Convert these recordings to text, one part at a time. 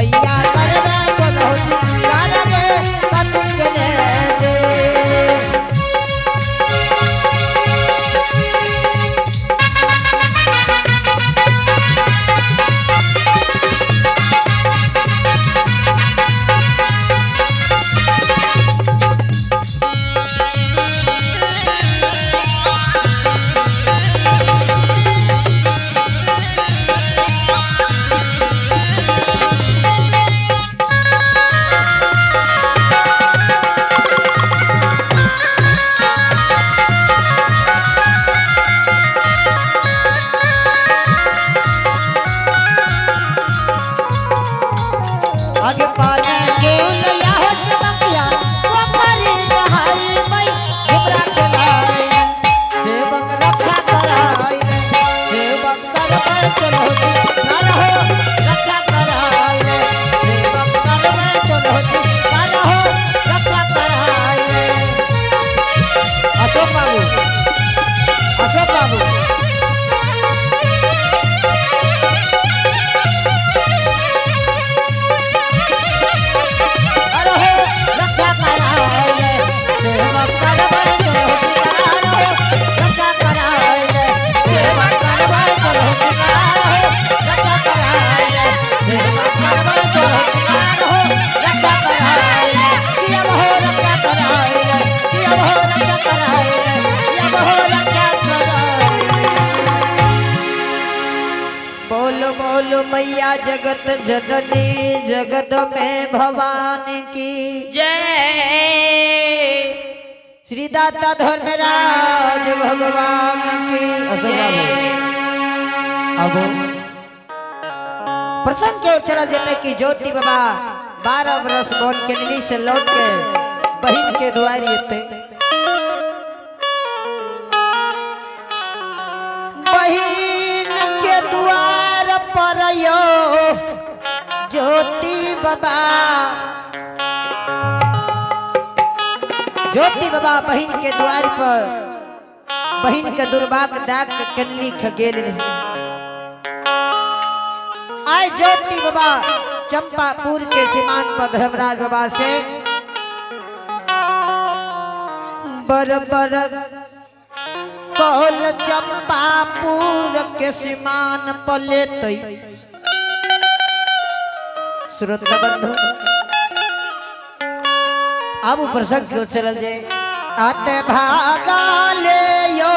मैया करवे चलो करवे कथी गेले जे आगे पाले फूल या हो चमकिया पोखरी नहाई मई घुमरा चलाई सेवक रक्षा कराई सेवक करवे चलो ना रहो रक्षा कराई सेवक करवे चलो ना रहो रक्षा कराई अशोक बाबू बोलो बोलो मैया जगत जननी जगत में भवानी की जय। श्री दाता धर्मराज भगवान की अब प्रसंग के चला जाता कि ज्योति बाबा 12 वर्ष बन के नीली से लौट के बहन के दुआरी थे बहन के द्वार पर यो ज्योति बाबा बहन के द्वार पर बहन के दुर्भाग दाग के कनली खगेल रहे आय ज्योति बाबा चंपापुर के सीमान पर धर्मराज बाबा से बर कौल चंपापुर के सीमान पर लेते श्रोता बंधु अब प्रसंग को चल जाए आते भागा ले यो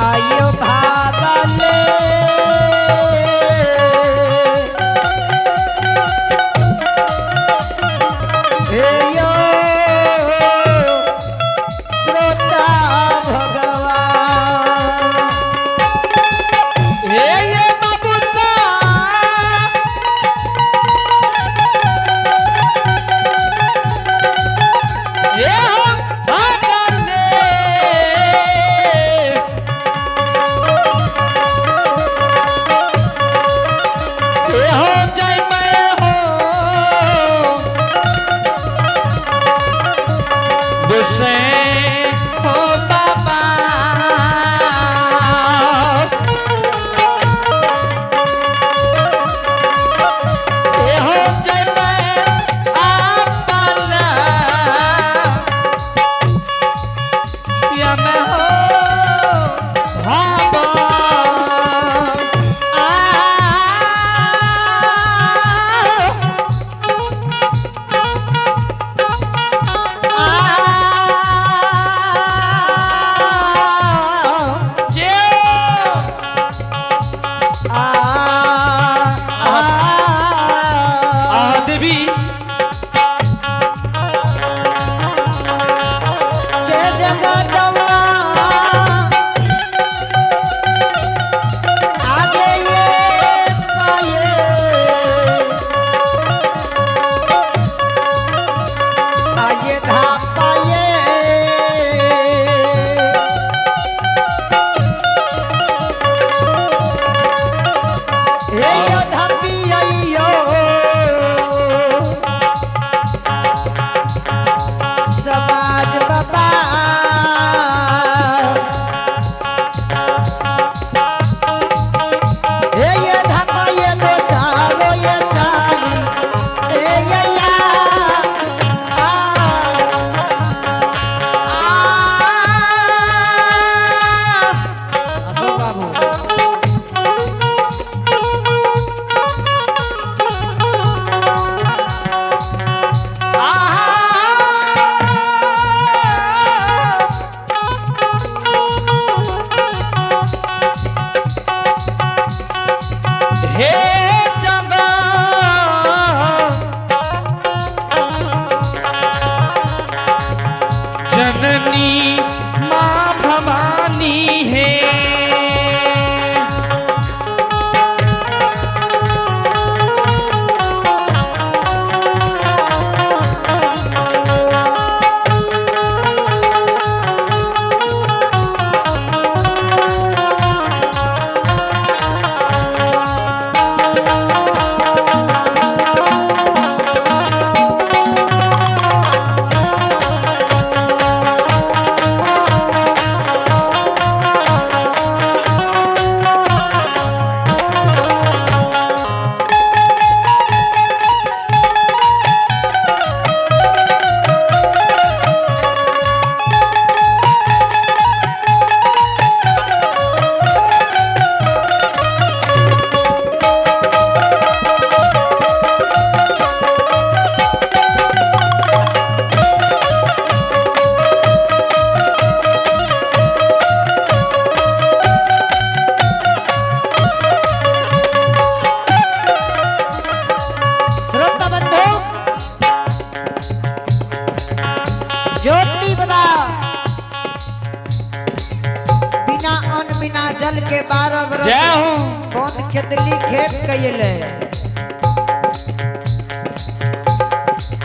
आयो भागा ले 12 बरस जय हो बंद खेतली खेत कइले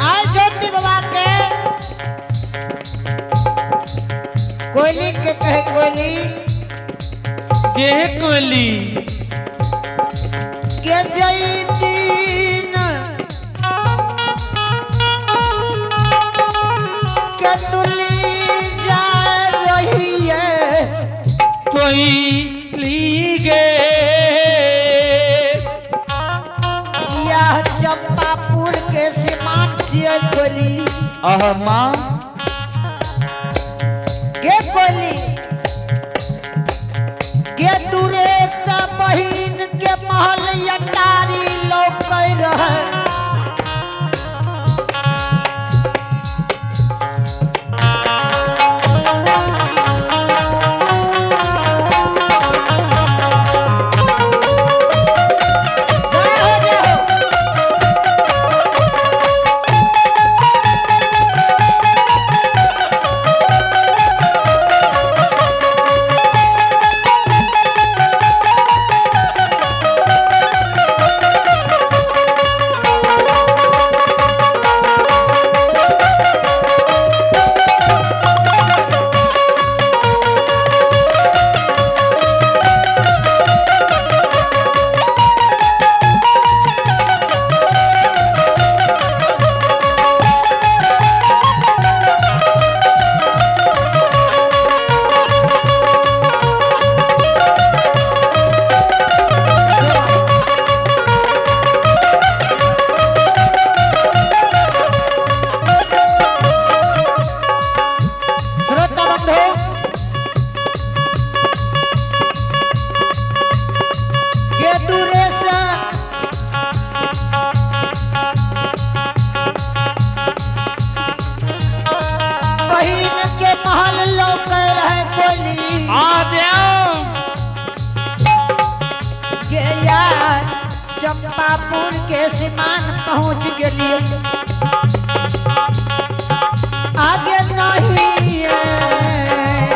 आज ज्योति बाबा के कोयली के कहे कोयली के कोली के जईतीन के तुली जा रही है कोई लीगे यह चंपापुर के सीमांत से कोयली अहमा के कोयली के दूरे से बहिन के महल अटारी लौकै रहे चंपापुर के सीमान पहुंच गए आगे नहीं है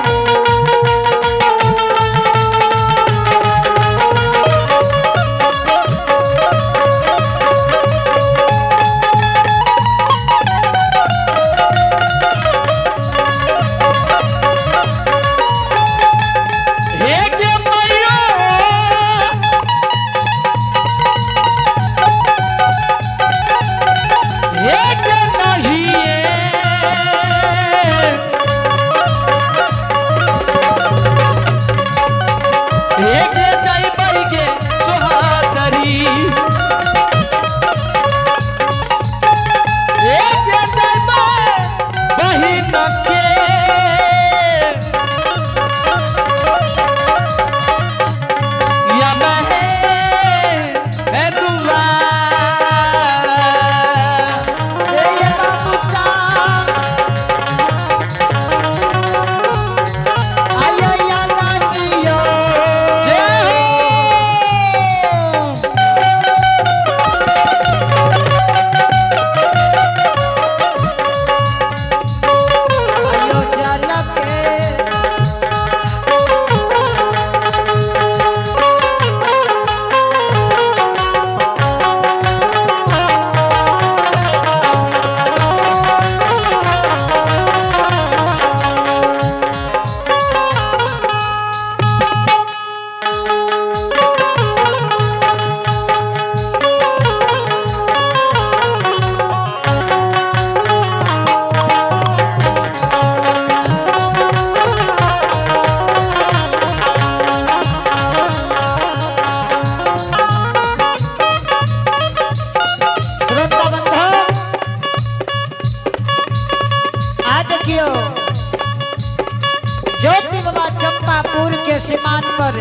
ज्योति बाबा चंपापुर के सीमांत पर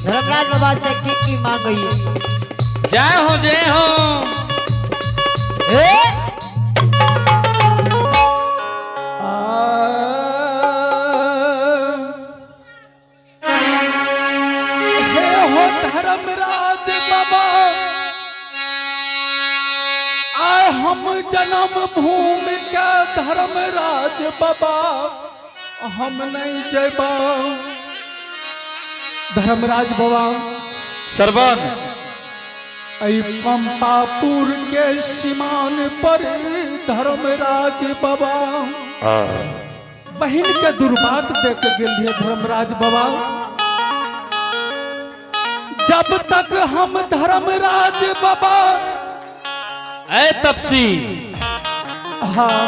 धर्मराज बाबा से की मांगी जय हो जय हो हो धर्मराज बाबा आए हम जन्म भूमि का धर्मराज बाबा हम नहीं जेबा धर्मराज बाबा सरवन ऐ पंपापुर के सीमान पर धर्मराज बाबा बहन के दुर्भाग देख गेलिए धर्मराज बाबा। जब तक हम धर्मराज बाबा ए तपसी हाँ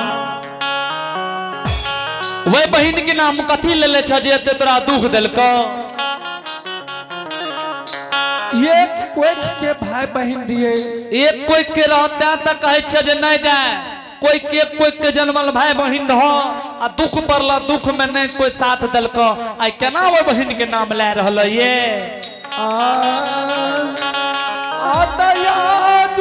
वे बहिन के नाम कथी ले ले छ जे एते तोरा दुख देलको? ये कोइक के भाई बहन दिए एक कोई के रहता तक कहे छ जे नहीं जाए, कोई के जन्मल भाई बहिन रह आ दुख पड़ला दुख में नहीं कोई साथ देलको, आई केना वो बहिन के नाम ले रहल ये? आता याद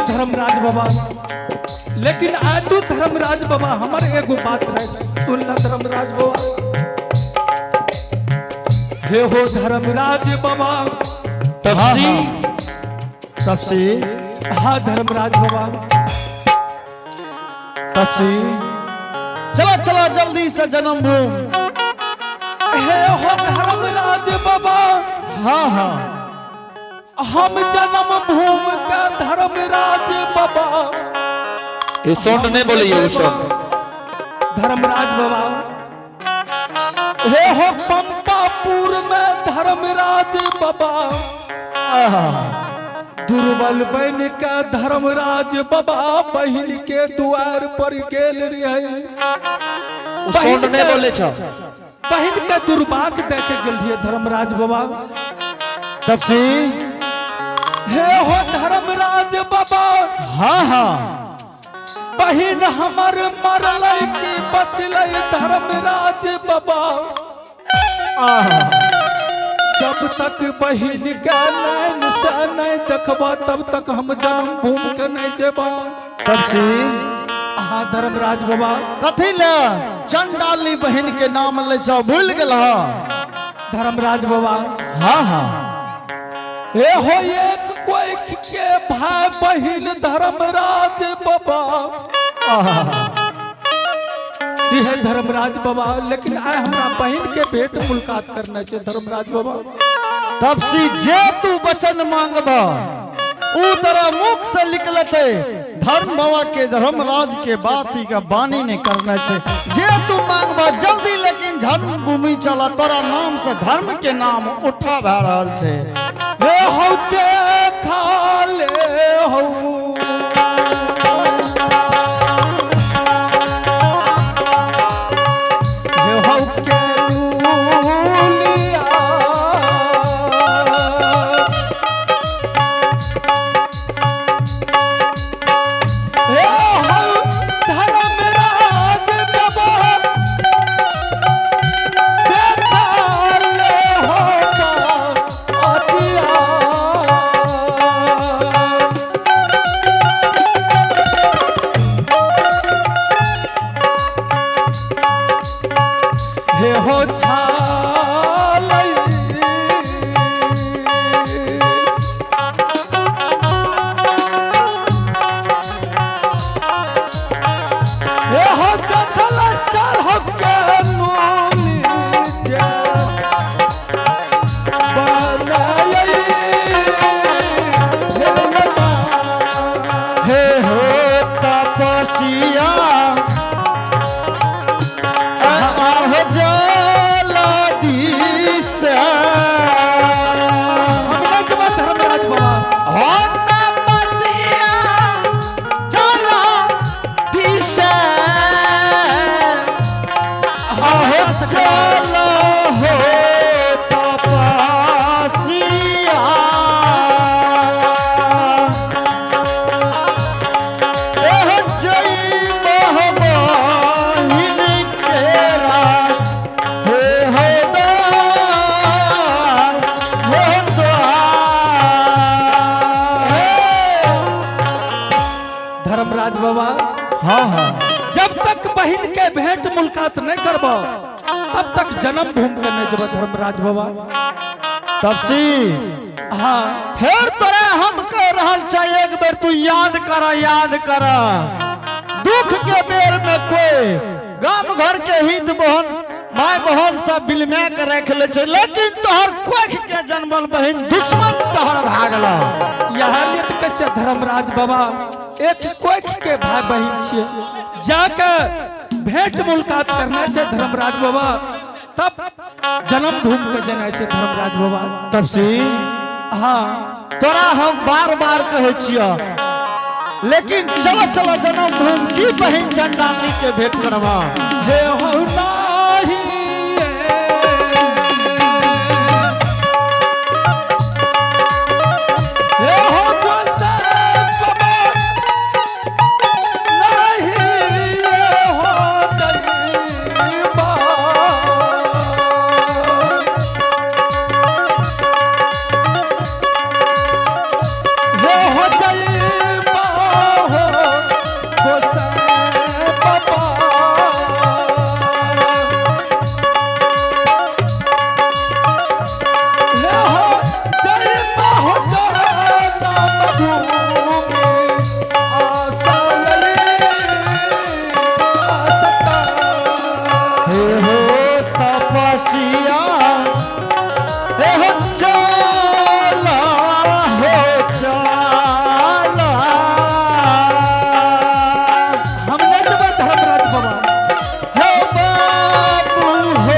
धर्मराज बाबा, लेकिन आज तू धर्मराज बाबा हमारे एगो बात है सुनना धर्मराज बाबा। हे हो धर्मराज बाबा तपसी तपसी हाँ धर्मराज बाबा तपसी चलो चलो जल्दी से जन्मभूमि। हे हो धर्मराज बाबा हाँ हाँ हम जन्म भूमि का धर्मराज बाबा। ये सोंड नहीं बोलिए वो सोंड। धर्मराज बाबा हे हो पंपापुर में धर्मराज बाबा। दुर्बल बन का धर्मराज बाबा बहन के द्वार पर गेल रहे। सोंड नहीं बोले छ। बहन के दुर्भाग्य देख गेल धर्मराज बाबा। तपसी हे हो धर्मराज बाबा हाँ हाँ बहन हमर मरल की बचल धर्मराज बाबा। जब तक बहन का नैन से नहीं देखबा तब तक हम जन्म भूमि के नहीं जेबा। तपसी हाँ धर्मराज बाबा कथी ले चंडाली बहन के नाम ले छो भूल गेल? धर्मराज बाबा हाँ हाँ हे हो एक कोई के भाई बहन धर्मराज बाबा। यह धर्मराज बाबा, लेकिन आए हमरा बहन के भेंट मुलाकात करना चाहिए धर्मराज बाबा। तपसी जे तू वचन मांगब ऊ तेरा मुख से निकलते धर्म बाबा के धर्मराज के बात ही का बानी नहीं करना चाहिए। जे तू मांगब जल्दी, लेकिन जन्मभूमि चला तोरा नाम से धर्म के नाम उठा भा रहल छे। हे हो देखा ले हो हे हो के लूलिया हे हो धर्मराज बाबा देखा ले हो अतिया। हो तपसिया एह जई महबहिन केरा हे हो द्वार हे द्वार। धर्मराज बाबा हाँ हाँ जब तक बहन के भेंट मुलाकात नहीं करबो तब तक जन्म भूमि के नहीं जब धर्मराज बाबा। तपसी हाँ फिर तोरे हम कह रहल चाहिए एक बेर तू याद कर दुख के बेर में कोई गाम घर के हित बहन माय बहन सब बिलमे के रख ले छै, लेकिन तोहर कोख के जन्मल बहन दुश्मन तोहर भागला। यहाँ लित के छै धर्मराज बाबा एक कोख के भाई बहन छियै, जाके भेंट मुलाकात करना छै धर्मराज बाबा, तब जन्म भूमि के जेना छै धर्मराज बाबा। तपसी हाँ तोरा हम बार बार कहे छियो, लेकिन चलो चलो जन्म भूमि की बहन चंडाली के भेंट करवा। हे हो नाही हे हो गोसाई बाबा नाही हे हो दईबा हे हो दईबा हो गोसाई बाबा। हे हो तपसिया हे हो चला हम नहीं जब धर्मराज बाबा हे बाबू हो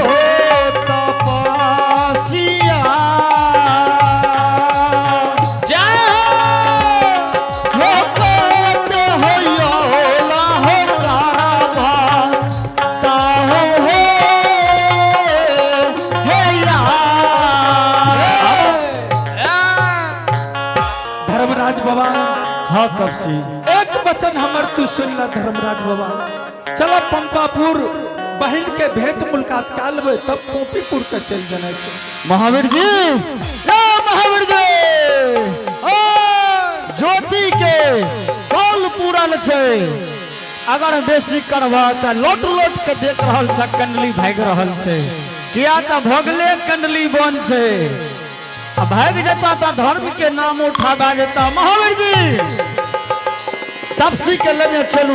तपसिया जा हो काट हो योला हो कारवा ताहु हो हे यार। धर्मराज बाबा हाँ तपसी एक वचन हमर तू सुन ला धर्मराज बाबा, चलो पंपापुर बहन के भेंट मुलाकात कर लेबे तब पोपीपुर के चल जाना छै। महावीर जी महावीर जी ज्योति के कल पूरल छै, अगर बेसी करबा त लोट लोट के देख रहल छ कंडली भाग रहल छै, किया त भोगले कंडली बन छै, आ भाग जता त धर्म के नाम उठाबा जेता। महावीर जी तपसी के लेने चलू।